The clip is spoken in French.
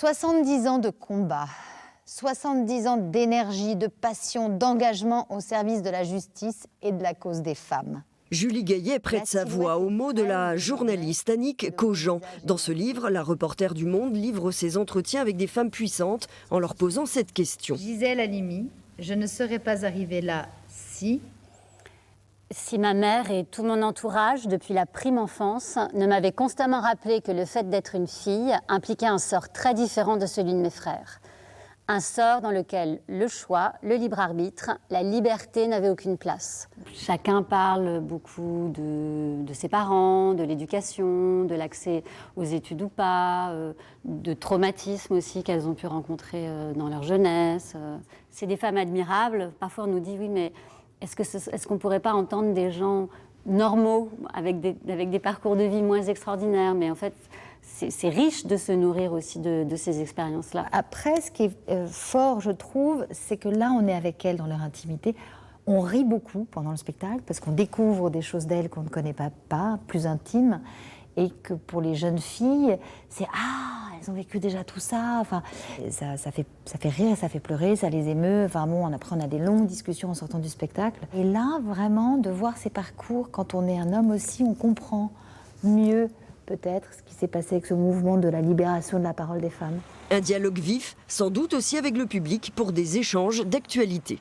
70 ans de combat, 70 ans d'énergie, de passion, d'engagement au service de la justice et de la cause des femmes. Julie Gaillet prête sa voix aux mots de la journaliste Annick Cogent. Dans ce livre, la reporter du Monde livre ses entretiens avec des femmes puissantes en leur posant cette question. Gisèle Halimi, je ne serais pas arrivée là si ma mère et tout mon entourage, depuis la prime enfance, ne m'avaient constamment rappelé que le fait d'être une fille impliquait un sort très différent de celui de mes frères. Un sort dans lequel le choix, le libre arbitre, la liberté n'avaient aucune place. Chacun parle beaucoup de ses parents, de l'éducation, de l'accès aux études ou pas, de traumatismes aussi qu'elles ont pu rencontrer dans leur jeunesse. C'est des femmes admirables. Parfois on nous dit oui, mais est-ce qu'on ne pourrait pas entendre des gens normaux avec des parcours de vie moins extraordinaires, mais en fait c'est riche de se nourrir aussi de ces expériences-là. Après, ce qui est fort, je trouve, c'est que là, on est avec elles dans leur intimité. On rit beaucoup pendant le spectacle parce qu'on découvre des choses d'elles qu'on ne connaît pas, plus intimes. Et que pour les jeunes filles, c'est « Ah, elles ont vécu déjà tout ça ». Enfin, ça fait rire, ça fait pleurer, ça les émeut. Enfin bon, après, on a des longues discussions en sortant du spectacle. Et là, vraiment, de voir ces parcours, quand on est un homme aussi, on comprend mieux peut-être ce qui s'est passé avec ce mouvement de la libération de la parole des femmes. Un dialogue vif, sans doute aussi avec le public, pour des échanges d'actualité.